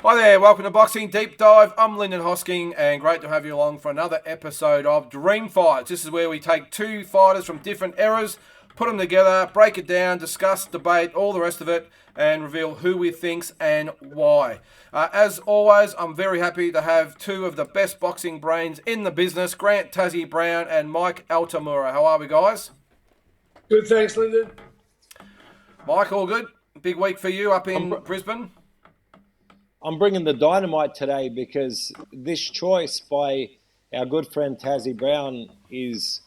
Hi there, welcome to Boxing Deep Dive. I'm Lyndon Hosking, and great to have you along for another episode of Dream Fights. This is where we take two fighters from different eras, put them together, break it down, discuss, debate, all the rest of it, and reveal who we think's and why. As always, I'm very happy to have two of the best boxing brains in the business, Grant Tassie Brown and Mike Altamura. How are we, guys? Good, thanks, Lyndon. Mike, all good? Big week for you up I'm, in Brisbane? I'm bringing the dynamite today because this choice by our good friend Tassie Brown is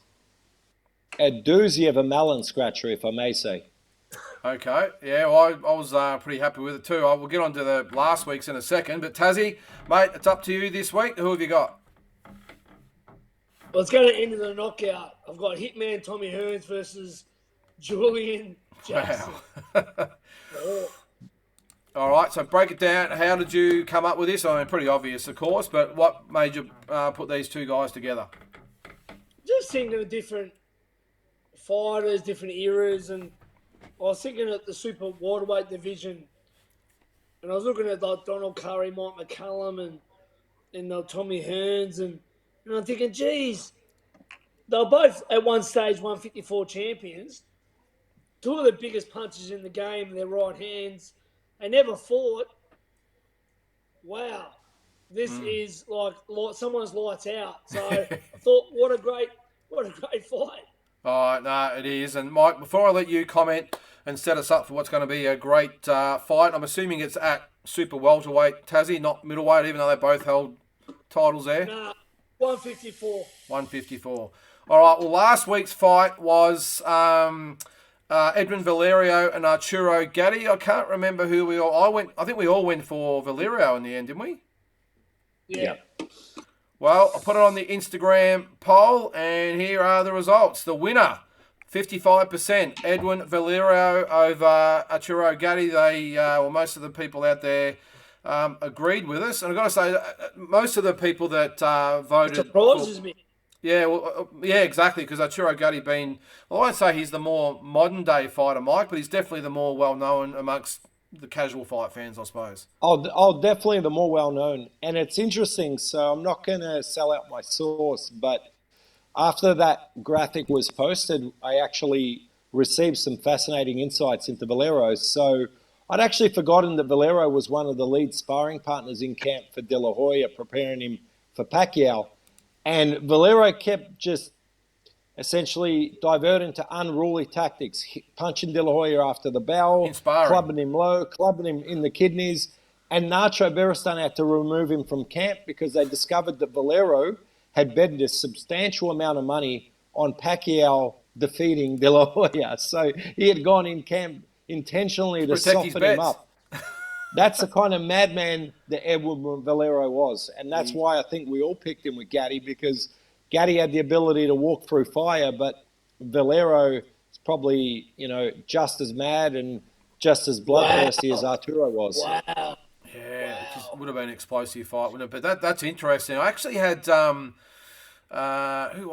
a doozy of a melon scratcher, if I may say. Okay, yeah, well, I was pretty happy with it too. We'll get on to the last week's in a second. But Tassie, mate, it's up to you this week. Who have you got? Well, it's going to end in a knockout. I've got Hitman Tommy Hearns versus Julian Jackson. Wow. All right, so break it down. How did you come up with this? I mean, pretty obvious, of course, but what made you put these two guys together? Just thinking of different fighters, different eras, and I was thinking at the super welterweight division, and I was looking at like Donald Curry, Mike McCallum, and Tommy Hearns, and I'm thinking, geez, they were both at one stage 154 champions. Two of the biggest punches in the game, their right hands. They never fought. Wow, this is like someone's lights out. So I thought, what a great fight. All right, no, it is. And Mike, before I let you comment and set us up for what's going to be a great fight, I'm assuming it's at super welterweight, Tassie, not middleweight, even though they both held titles there. Nah, 154. 154. All right. Well, last week's fight was Edwin Valerio and Arturo Gatti. I can't remember who we all. I think we all went for Valerio in the end, didn't we? Yeah. Well, I put it on the Instagram poll, and here are the results. The winner, 55%, Edwin Valerio over Arturo Gatti. Most of the people out there agreed with us, and I've got to say, most of the people that voted surprises me. Yeah, well, yeah, exactly. Because Arturo Gatti being, well, I won't say he's the more modern day fighter, Mike, but he's definitely the more well known amongst the casual fight fans, I suppose. Oh, definitely the more well known. And it's interesting, so I'm not going to sell out my source, but after that graphic was posted, I actually received some fascinating insights into Valero. So I'd actually forgotten that Valero was one of the lead sparring partners in camp for De La Hoya, preparing him for Pacquiao. And Valero kept just essentially diverting to unruly tactics, punching De La Hoya after the bell, clubbing him low, clubbing him in the kidneys. And Nacho Beristain had to remove him from camp because they discovered that Valero had betted a substantial amount of money on Pacquiao defeating De La Hoya. So he had gone in camp intentionally to soften him up. That's the kind of madman that Edwin Valero was. And that's why I think we all picked him with Gatti, because Gatti had the ability to walk through fire, but Valero is probably, just as mad and just as bloodthirsty as Arturo was. Wow. Yeah, it just would have been an explosive fight, wouldn't it? But that's interesting. I actually had, I think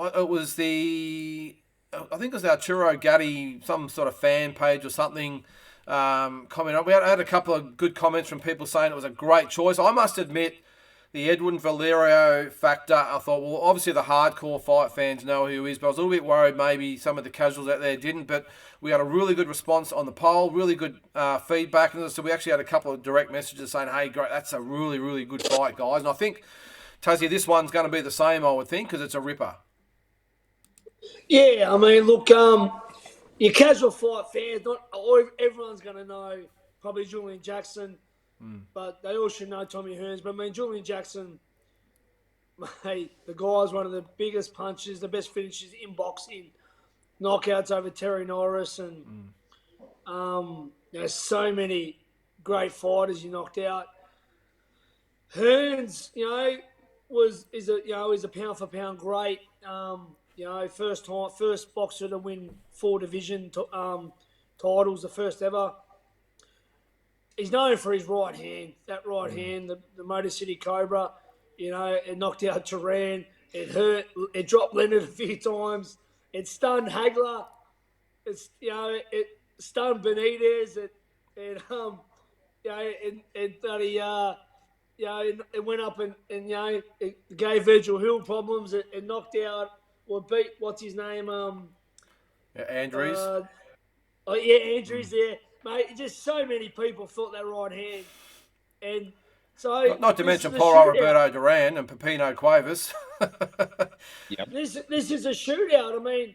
it was Arturo Gatti, some sort of fan page or something, comment on. We had a couple of good comments from people saying it was a great choice. I must admit, the Edwin Valerio factor, I thought, well, obviously the hardcore fight fans know who he is, but I was a little bit worried maybe some of the casuals out there didn't. But we had a really good response on the poll, really good feedback. And so we actually had a couple of direct messages saying, hey, great, that's a really, really good fight, guys. And I think, Tassie, this one's going to be the same, I would think, because it's a ripper. Yeah, I mean, look, your casual fight fans, not everyone's going to know probably Julian Jackson, but they all should know Tommy Hearns. But I mean, Julian Jackson, mate, the guy's one of the biggest punches, the best finishes in boxing, knockouts over Terry Norris, and there's so many great fighters he knocked out. Hearns, is a pound for pound great. First boxer to win 4 division titles, the first ever. He's known for his right hand. That right hand, the Motor City Cobra, it knocked out Turan. It hurt. It dropped Leonard a few times. It stunned Hagler. It stunned Benitez. it went up and it gave Virgil Hill problems. It knocked out or beat what's his name? Yeah, Andrews. Andrews there, mate. Just so many people felt that right hand, and so Not to this mention is a poor shootout. Roberto Duran and Pepino Cuevas. Yep. This is a shootout. I mean,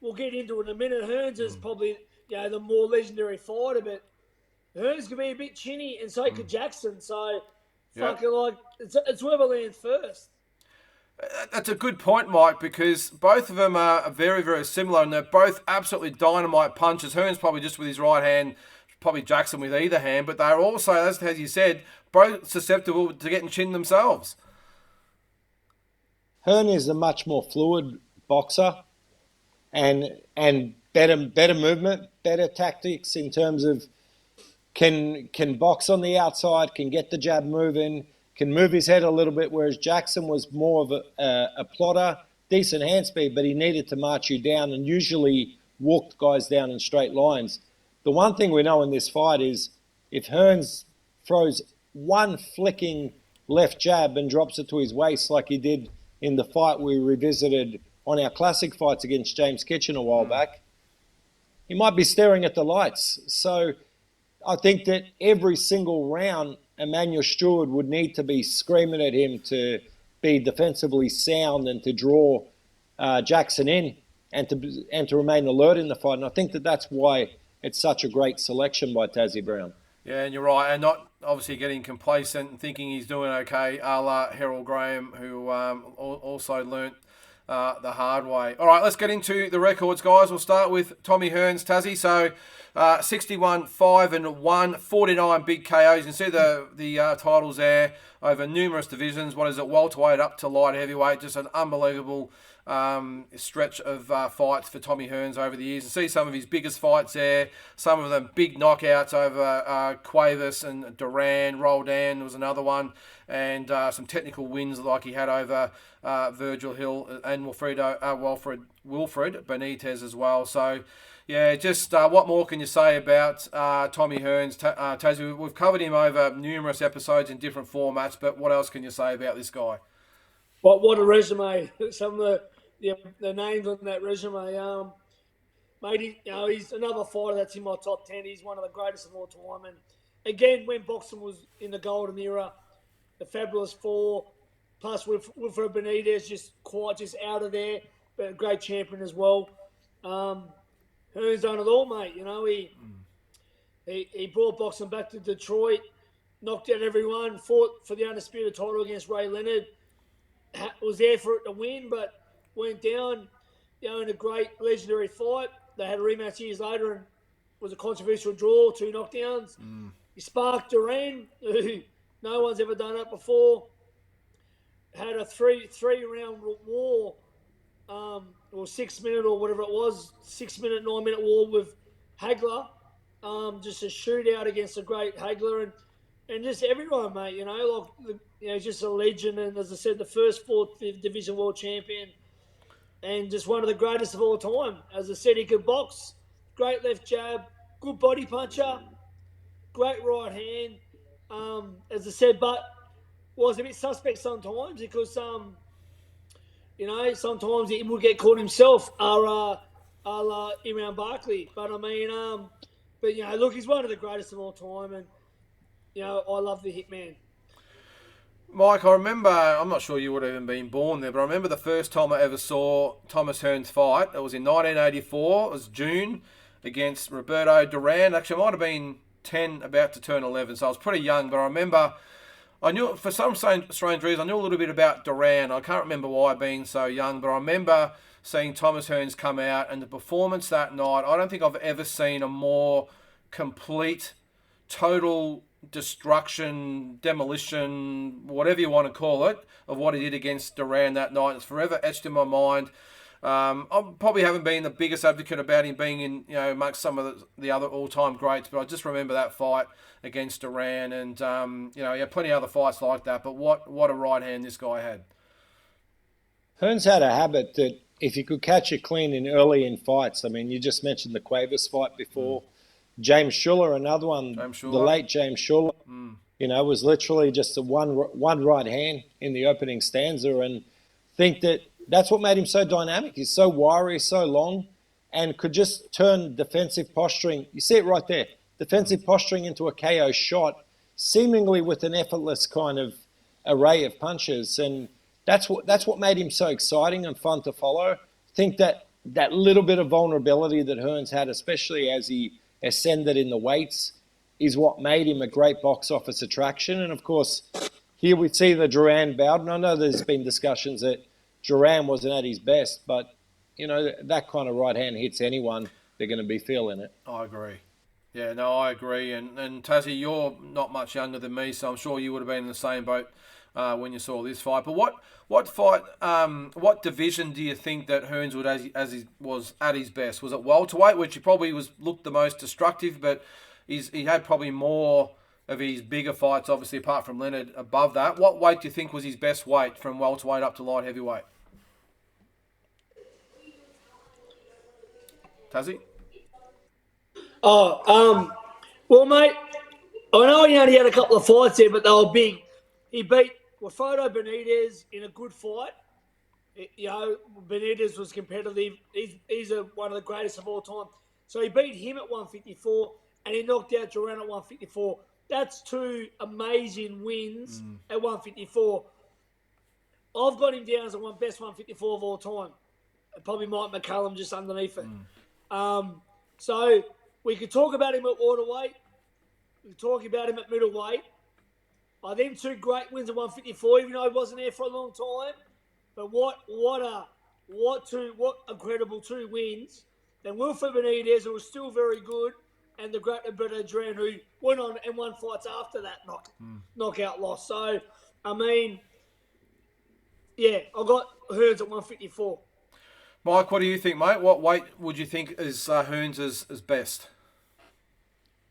we'll get into it in a minute. Hearns is probably the more legendary fighter, but Hearns could be a bit chinny, and so could Jackson. So Yep. fucking like it's whoever lands first. That's a good point, Mike, because both of them are very, very similar, and they're both absolutely dynamite punches. Hearns probably just with his right hand, probably Jackson with either hand, but they're also, as you said, both susceptible to getting chinned themselves. Hearn is a much more fluid boxer and better movement, better tactics in terms of can box on the outside, can get the jab moving, can move his head a little bit, whereas Jackson was more of a plotter, decent hand speed, but he needed to march you down and usually walked guys down in straight lines. The one thing we know in this fight is if Hearns throws one flicking left jab and drops it to his waist like he did in the fight we revisited on our classic fights against James Kitchen a while back, he might be staring at the lights. So I think that every single round, Emmanuel Stewart would need to be screaming at him to be defensively sound and to draw Jackson in and to remain alert in the fight. And I think that that's why it's such a great selection by Tassie Brown. Yeah, and you're right, and not obviously getting complacent and thinking he's doing okay, a la Harold Graham, who also learnt the hard way. All right, let's get into the records, guys. We'll start with Tommy Hearns, Tassie. So 61-5-1, 49 big KOs. You can see the titles there over numerous divisions. What is it, welterweight up to light heavyweight? Just an unbelievable stretch of fights for Tommy Hearns over the years. You see some of his biggest fights there. Some of them big knockouts over Cuevas and Duran. Roldan was another one. And some technical wins like he had over Virgil Hill and Wilfred Benitez as well. So, yeah, just what more can you say about Tommy Hearns? Tassie, we've covered him over numerous episodes in different formats, but what else can you say about this guy? What a resume! Some of the names on that resume. Mate, he's another fighter that's in my top 10. He's one of the greatest of all time. And again, when boxing was in the golden era, the Fabulous Four, plus Wilfred Benitez, just out of there, but a great champion as well. Hearns done it all, mate. He brought boxing back to Detroit, knocked out everyone, fought for the undisputed title against Ray Leonard. Was there for it to win, but went down, in a great legendary fight. They had a rematch years later and was a controversial draw, 2 knockdowns. He sparked Duran, who no one's ever done it before. Had a three-round war, or 6 minute or whatever it was, 6 minute, 9 minute war with Hagler. Just a shootout against a great Hagler and just everyone, mate. Just a legend. And as I said, the first 4th Division World Champion, and just one of the greatest of all time. As I said, he could box, great left jab, good body puncher, great right hand. As I said, but was a bit suspect sometimes because sometimes he would get caught himself, a la Imran Barkley. But I mean, look, he's one of the greatest of all time, and I love the Hitman. Mike, I remember, I'm not sure you would have even been born there, but I remember the first time I ever saw Thomas Hearns fight. It was in 1984. It was June against Roberto Duran. Actually, I might have been 10, about to turn 11, so I was pretty young. But I remember, I knew, for some strange reason, I knew a little bit about Duran. I can't remember why being so young, but I remember seeing Thomas Hearns come out, and the performance that night, I don't think I've ever seen a more complete, total destruction, demolition, whatever you want to call it, of what he did against Duran that night. It's forever etched in my mind. I probably haven't been the biggest advocate about him being in, amongst some of the other all-time greats, but I just remember that fight against Duran, and he had plenty of other fights like that. But what a right hand this guy had. Hearns had a habit that if you could catch it clean early in fights, I mean, you just mentioned the Cuevas fight before. James Schuller, another one, the late James Schuller. You know, it was literally just a one right hand in the opening stanza, and think that's what made him so dynamic. He's so wiry, so long, and could just turn defensive posturing. You see it right there. Defensive posturing into a KO shot, seemingly with an effortless kind of array of punches. And that's what made him so exciting and fun to follow. I think that little bit of vulnerability that Hearns had, especially as he ascended in the weights, is what made him a great box office attraction. And of course, here we see the Duran bout. And I know there's been discussions that Duran wasn't at his best, but you know, that kind of right hand hits anyone, they're going to be feeling it. I agree. Yeah, no, I agree. And Tassie, you're not much younger than me, so I'm sure you would have been in the same boat when you saw this fight. But what fight, what division do you think that Hearns would, as he was at his best? Was it welterweight, which he probably looked the most destructive, but he had probably more of his bigger fights, obviously, apart from Leonard, above that. What weight do you think was his best weight from welterweight up to light heavyweight? Tassie? Well, mate, I know he only had a couple of fights there, but they were big. He beat Rafael Benitez in a good fight. You know, Benitez was competitive. He's one of the greatest of all time. So he beat him at 154, and he knocked out Duran at 154. That's two amazing wins at 154. I've got him down as the best 154 of all time. Probably Mike McCallum just underneath it. So we could talk about him at waterweight. We could talk about him at middleweight. I think two great wins at 154, even though he wasn't there for a long time. But what incredible two wins. Then Wilfred Benitez, who was still very good, and the great Roberto Duran, who went on and won fights after that knockout loss. So, I mean, yeah, I got Hearns at 154. Mike, what do you think, mate? What weight would you think is Hearns' best?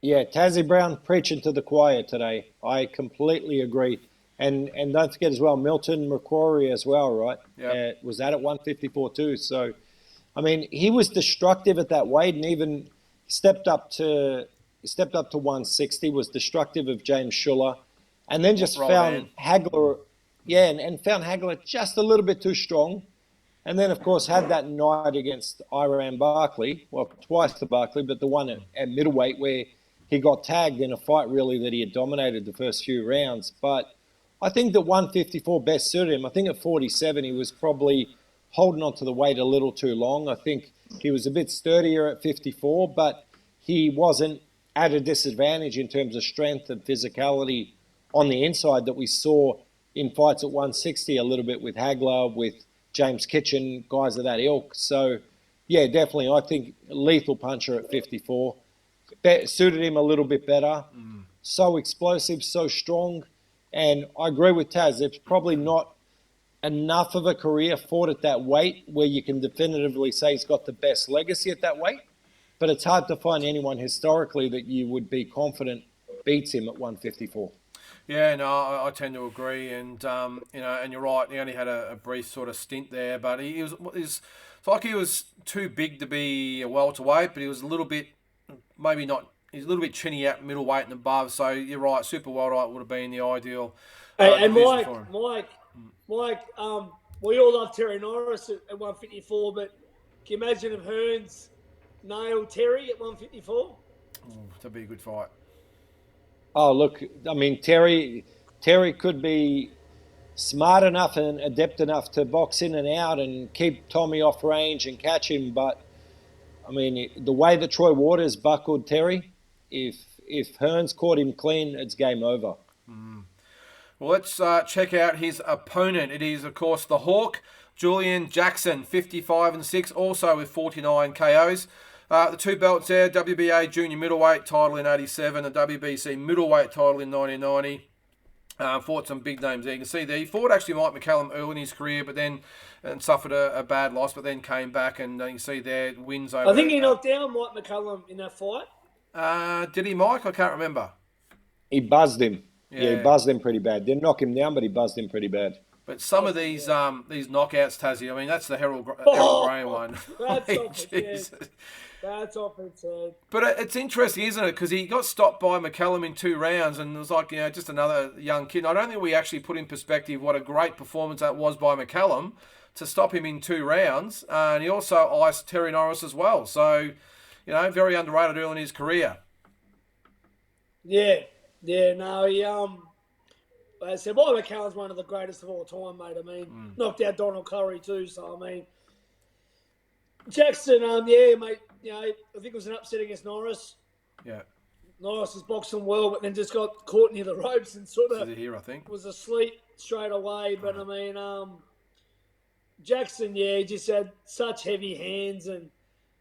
Yeah, Tassie Brown preaching to the choir today. I completely agree. And don't forget as well, Milton McCrory as well, right? Yeah. Was that at 154 too? So, I mean, he was destructive at that weight, and even stepped up to 160. Was destructive of James Schuller, and then just found Hagler. Yeah, and found Hagler just a little bit too strong. And then, of course, had that night against Iran Barkley, well, twice to Barkley, but the one at middleweight where he got tagged in a fight, really, that he had dominated the first few rounds. But I think that 154 best suited him. I think at 47, he was probably holding on to the weight a little too long. I think he was a bit sturdier at 54, but he wasn't at a disadvantage in terms of strength and physicality on the inside that we saw in fights at 160 a little bit with Hagler, with James Kitchen, guys of that ilk. So, yeah, definitely. I think lethal puncher at 54 suited him a little bit better. So explosive, so strong. And I agree with Taz. It's probably not enough of a career fought at that weight where you can definitively say he's got the best legacy at that weight. But it's hard to find anyone historically that you would be confident beats him at 154. Yeah, no, I tend to agree, and and you're right. He only had a brief sort of stint there, but it's like he was too big to be a welterweight, but he was a little bit, maybe not. He's a little bit chinny at middleweight and above. So you're right, super welterweight would have been the ideal. And Mike, we all love Terry Norris at 154, but can you imagine if Hearns nailed Terry at 154? That'd be a good fight. Oh, look, I mean, Terry could be smart enough and adept enough to box in and out and keep Tommy off range and catch him. But, I mean, the way that Troy Waters buckled Terry, if Hearns caught him clean, it's game over. Well, let's check out his opponent. It is, of course, the Hawk, Julian Jackson, 55-6, also with 49 KOs. The two belts there, WBA junior middleweight title in 87, the WBC middleweight title in 1990. Fought some big names there. You can see there, he fought actually Mike McCallum early in his career, but then suffered a bad loss, but then came back, and you can see there, wins over... I think he knocked down Mike McCallum in that fight. Did he, Mike? I can't remember. He buzzed him. Yeah, he buzzed him pretty bad. Didn't knock him down, but he buzzed him pretty bad. But some of these knockouts, Tassie, I mean, that's the Harold Graham one. That's I mean, off its head. Jesus. That's off its head. But it's interesting, isn't it? Because he got stopped by McCallum in 2 rounds, and it was like, just another young kid. I don't think we actually put in perspective what a great performance that was by McCallum to stop him in 2 rounds. And he also iced Terry Norris as well. So, very underrated early in his career. Yeah, no, he like I said, Bob McCallum's one of the greatest of all time, mate. I mean, knocked out Donald Curry too. So I mean, Jackson, yeah, mate. I think it was an upset against Norris. Yeah. Norris was boxing well, but then just got caught near the ropes and sort of here, I think. was asleep straight away. But I mean, Jackson, yeah, he just had such heavy hands, and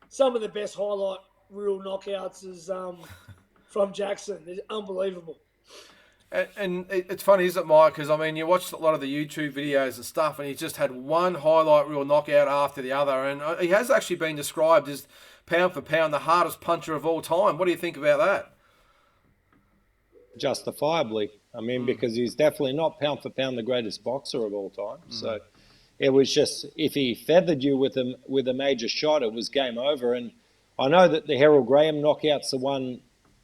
some of the best highlight real knockouts is from Jackson. It's unbelievable. And it's funny, isn't it, Mike? Because, I mean, you watched a lot of the YouTube videos and stuff, and he's just had one highlight reel knockout after the other. And he has actually been described as, pound for pound, the hardest puncher of all time. What do you think about that? Justifiably. I mean, because he's definitely not pound for pound the greatest boxer of all time. So it was just, if he feathered you with a major shot, it was game over. And I know that the Harold Graham knockout's the one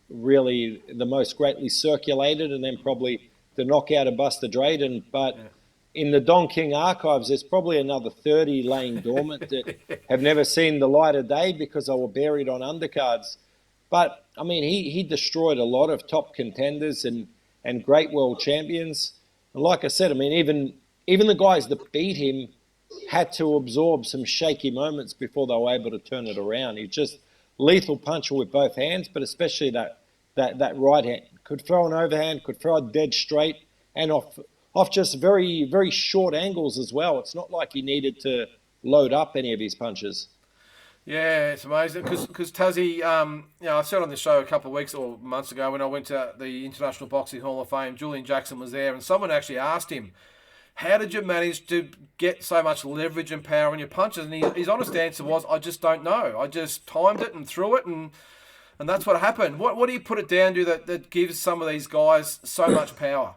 really the most greatly circulated, and then probably the knockout of Buster Drayton. But in the Don King archives, there's probably another 30 laying dormant that have never seen the light of day because they were buried on undercards. But, I mean, he destroyed a lot of top contenders and great world champions. And like I said, I mean, even the guys that beat him had to absorb some shaky moments before they were able to turn it around. He's just lethal puncher with both hands, but especially that right hand. Could throw an overhand, could throw a dead straight, and off just very, very short angles as well. It's not like he needed to load up any of his punches. Yeah, it's amazing because Tassie, I said on the show a couple of weeks or months ago when I went to the International Boxing Hall of Fame, Julian Jackson was there, and someone actually asked him, how did you manage to get so much leverage and power in your punches? And his honest answer was, I just don't know. I just timed it and threw it, and that's what happened. What do you put it down to that gives some of these guys so much power?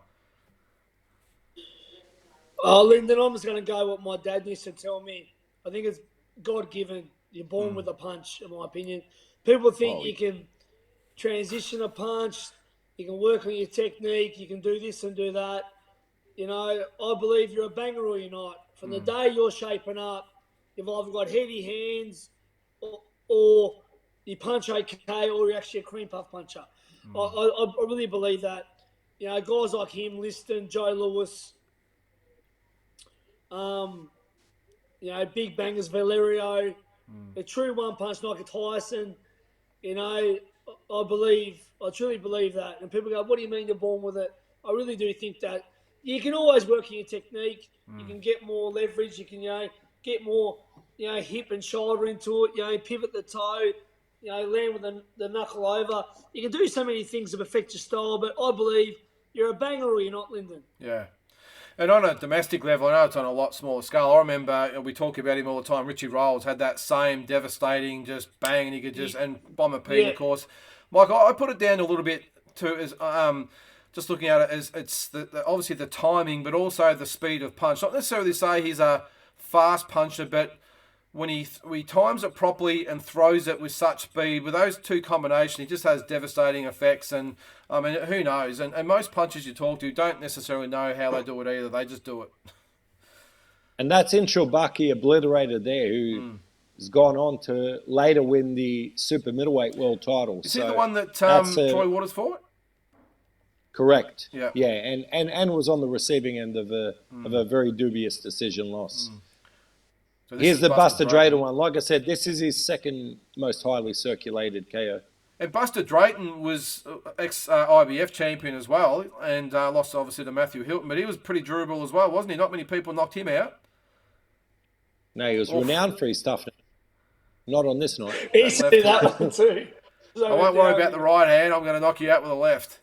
Oh, Lyndon, I'm just going to go what my dad used to tell me. I think it's God-given. You're born with a punch, in my opinion. People think you can transition a punch, you can work on your technique, you can do this and do that. I believe you're a banger or you're not. From the day you're shaping up, you've either got heavy hands or you punch okay or you're actually a cream puff puncher. I really believe that. Guys like him, Liston, Joe Lewis, big bangers, Valerio, a true one-punch knocker, Tyson. I truly believe that. And people go, what do you mean you're born with it? I really do think that you can always work on your technique. You can get more leverage. You can, get more, hip and shoulder into it. Pivot the toe. Land with the knuckle over. You can do so many things to perfect your style. But I believe you're a banger or you're not, Lyndon. Yeah. And on a domestic level, I know it's on a lot smaller scale. I remember we talk about him all the time. Richie Rolls had that same devastating, just bang, and he could just and Bomber Pete, of course. Mike, I put it down a little bit too as just looking at it as it's obviously the timing, but also the speed of punch. Not necessarily say he's a fast puncher, but when he times it properly and throws it with such speed, with those two combinations, he just has devastating effects. And I mean, who knows? And most punchers you talk to don't necessarily know how they do it either. They just do it. And that's Inchel Bucky obliterated there, who has gone on to later win the super middleweight world title. Is he the one that Troy Waters fought? Correct. Yeah. Yeah, and was on the receiving end of a very dubious decision loss. So here's the Buster Drayton one. Like I said, this is his second most highly circulated KO. And Buster Drayton was ex-IBF champion as well, and lost obviously to Matthew Hilton, but he was pretty durable as well, wasn't he? Not many people knocked him out. No, he was renowned for his toughness. Not on this night. He said that one too. I won't worry about the right hand. I'm going to knock you out with the left.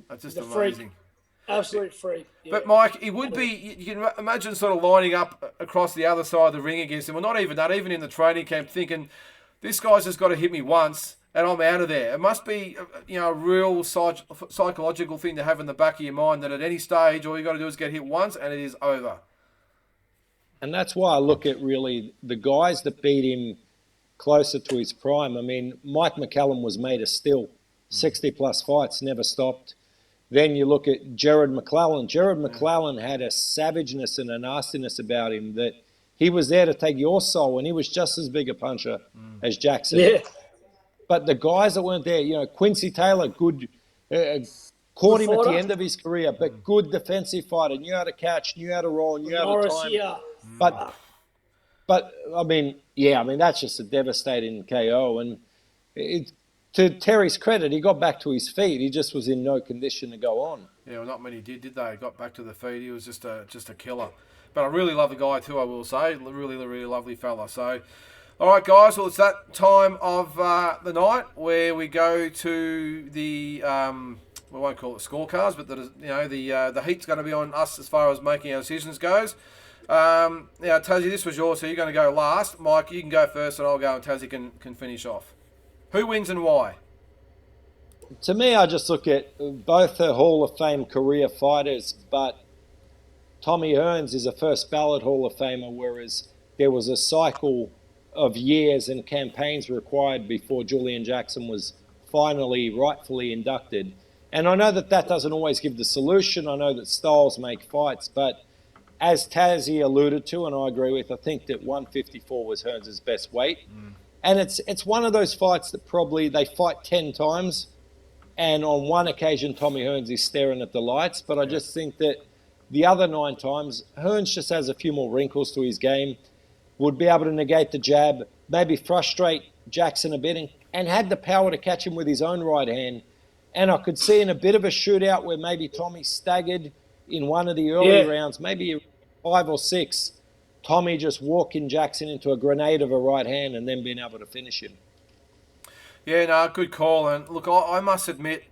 That's just amazing. Absolute freak. Yeah. But, Mike, he would be, you can imagine sort of lining up across the other side of the ring against him. Well, not even that, even in the training camp, thinking, this guy's just got to hit me once, and I'm out of there. It must be, a real psychological thing to have in the back of your mind that at any stage, all you got to do is get hit once and it is over. And that's why I look at really the guys that beat him closer to his prime. I mean, Mike McCallum was made of steel, 60-plus fights, never stopped. Then you look at Jared McClellan. Jared McClellan had a savageness and a nastiness about him that he was there to take your soul, and he was just as big a puncher as Jackson. Yeah. But the guys that weren't there, Quincy Taylor, good, caught him at the end of his career, but good defensive fighter, knew how to catch, knew how to roll, knew how to time. Yeah. But I mean, that's just a devastating KO. And to Terry's credit, he got back to his feet. He just was in no condition to go on. Yeah, well, not many did they? Got back to the feet. He was just a killer. But I really love the guy too, I will say. Really, really lovely fella. So, all right, guys. Well, it's that time of the night where we go to the we won't call it scorecards, but the heat's going to be on us as far as making our decisions goes. Now, Tassie, this was yours, so you're going to go last. Mike, you can go first, and I'll go, and Tassie can finish off. Who wins and why? To me, I just look at both the Hall of Fame career fighters, but Tommy Hearns is a first ballot Hall of Famer, whereas there was a cycle of years and campaigns required before Julian Jackson was finally, rightfully inducted. And I know that doesn't always give the solution. I know that styles make fights, but as Tassie alluded to, and I agree with, I think that 154 was Hearns' best weight. And it's one of those fights that probably they fight 10 times, and on one occasion Tommy Hearns is staring at the lights. But I just think that the other 9 times, Hearns just has a few more wrinkles to his game, would be able to negate the jab, maybe frustrate Jackson a bit, and had the power to catch him with his own right hand. And I could see in a bit of a shootout where maybe Tommy staggered in one of the early rounds, maybe 5 or 6, Tommy just walking Jackson into a grenade of a right hand and then being able to finish him. Yeah, no, good call. And look, I must admit,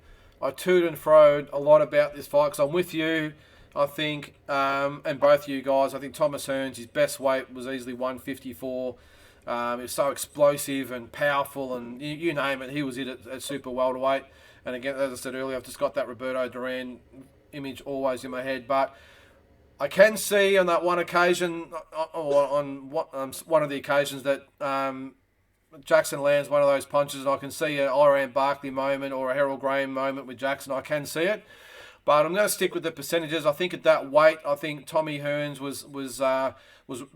I toed and froed a lot about this fight because I'm with you, I think, and both you guys. I think Thomas Hearns, his best weight was easily 154. He was so explosive and powerful, and you name it, he was it at super welterweight. And again, as I said earlier, I've just got that Roberto Duran image always in my head. But I can see on that one occasion, or on one of the occasions that Jackson lands one of those punches, and I can see an Iran Barkley moment or a Harold Graham moment with Jackson. I can see it. But I'm going to stick with the percentages. I think at that weight, I think Tommy Hearns was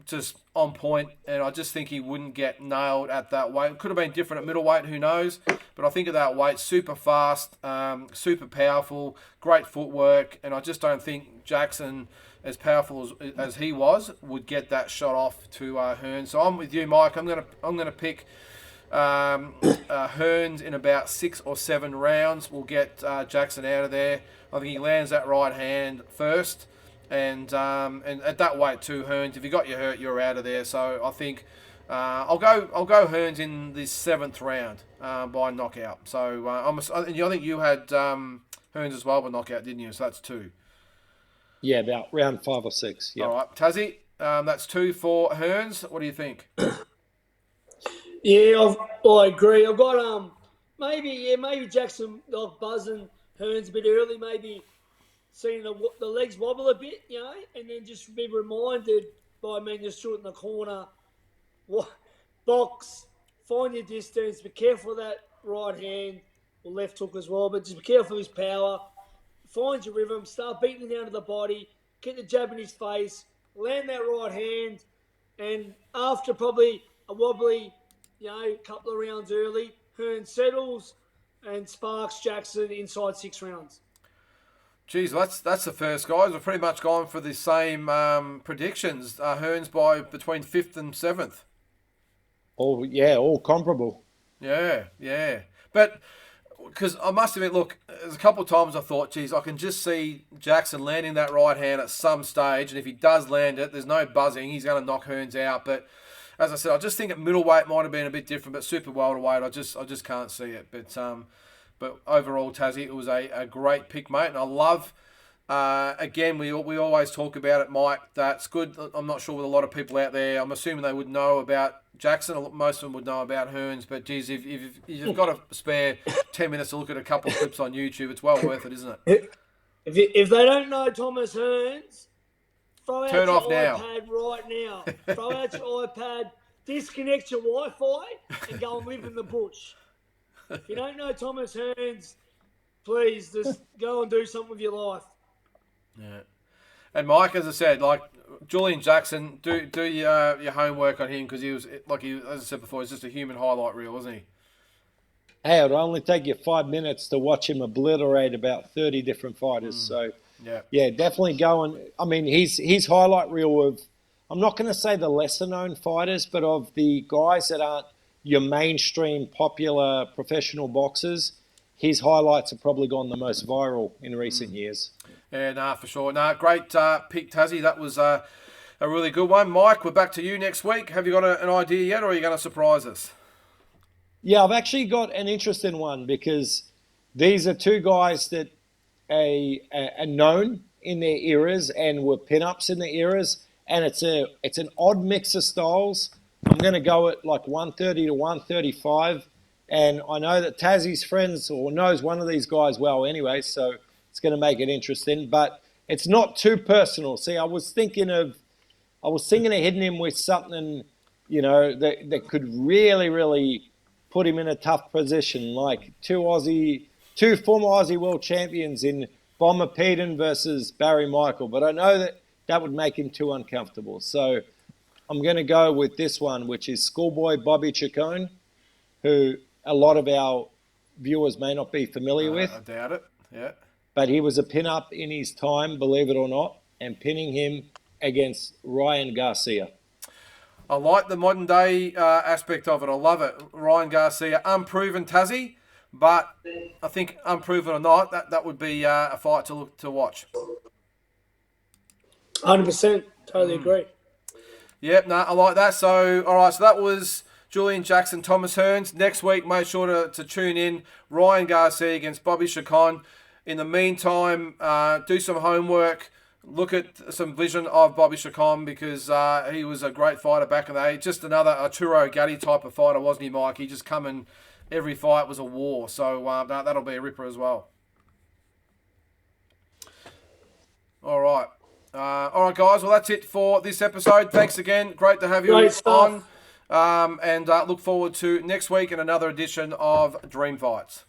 just on point, and I just think he wouldn't get nailed at that weight. It could have been different at middleweight, who knows? But I think at that weight, super fast, super powerful, great footwork, and I just don't think Jackson, as powerful as he was, would get that shot off to Hearns. So I'm with you, Mike. I'm gonna pick Hearns in about 6 or 7 rounds. We'll get Jackson out of there. I think he lands that right hand first, and at that weight too, Hearns. If you got you hurt, you're out of there. So I think I'll go Hearns in this 7th round by knockout. So I think you had Hearns as well by knockout, didn't you? So that's 2. Yeah, about round 5 or 6. Yeah. All right, Tassie, that's 2 for Hearns. What do you think? Yeah, I agree. I've got maybe Jackson buzzing Hearns a bit early, maybe seeing the legs wobble a bit, and then just be reminded by just shooting the corner, box, find your distance, be careful of that right hand or left hook as well, but just be careful of his power. Find your rhythm, start beating down to the body, get the jab in his face, land that right hand, and after probably a wobbly, couple of rounds early, Hearns settles and sparks Jackson inside 6 rounds. Geez, that's the first, guys. We've pretty much gone for the same predictions. Hearns by between 5th and 7th. All comparable. Yeah. But because I must admit, look, there's a couple of times I thought, geez, I can just see Jackson landing that right hand at some stage, and if he does land it, there's no buzzing. He's going to knock Hearns out. But as I said, I just think at middleweight might have been a bit different, but super welterweight, I just can't see it. But overall, Tassie, it was a great pick, mate, and I love Again, we always talk about it, Mike. That's good. I'm not sure with a lot of people out there. I'm assuming they would know about Jackson. Most of them would know about Hearns. But, geez, if you've got a spare 10 minutes to look at a couple of clips on YouTube, it's well worth it, isn't it? If they don't know Thomas Hearns, throw out Turn your off now. iPad right now. Throw out your iPad, disconnect your Wi-Fi, and go and live in the bush. If you don't know Thomas Hearns, please just go and do something with your life. Yeah. And Mike, as I said, like Julian Jackson, do your homework on him because he was, as I said before, he's just a human highlight reel, wasn't he? Hey, it'll only take you 5 minutes to watch him obliterate about 30 different fighters. So, yeah, definitely go and, I mean, his highlight reel of, I'm not going to say the lesser known fighters, but of the guys that aren't your mainstream popular professional boxers, his highlights have probably gone the most viral in recent years. Yeah, for sure. Great pick, Tassie. That was a really good one. Mike, we're back to you next week. Have you got an idea yet, or are you going to surprise us? Yeah, I've actually got an interesting one because these are two guys that are known in their eras and were pin-ups in their eras, and it's an odd mix of styles. I'm going to go at like 130 to 135, and I know that Tassie's friends or knows one of these guys well anyway, so it's going to make it interesting, but it's not too personal. See, I was thinking of hitting him with something, that could really, really put him in a tough position, like two former Aussie world champions in Bomber Peden versus Barry Michael. But I know that would make him too uncomfortable. So I'm going to go with this one, which is schoolboy Bobby Chacon, who a lot of our viewers may not be familiar with. I doubt it, yeah. But he was a pin-up in his time, believe it or not, and pinning him against Ryan Garcia. I like the modern day aspect of it. I love it. Ryan Garcia, unproven Tassie, but I think unproven or not, that would be a fight to watch. 100%. Totally agree. Yep, I like that. So, all right, so that was Julian Jackson, Thomas Hearns. Next week, make sure to tune in. Ryan Garcia against Bobby Chacon. In the meantime, do some homework. Look at some vision of Bobby Chacon because he was a great fighter back in the day. Just another Arturo Gatti type of fighter, wasn't he, Mike? He just come in, every fight was a war. So that'll be a ripper as well. All right. All right, guys. Well, that's it for this episode. Thanks again. Great to have you on. And look forward to next week and another edition of Dream Fights.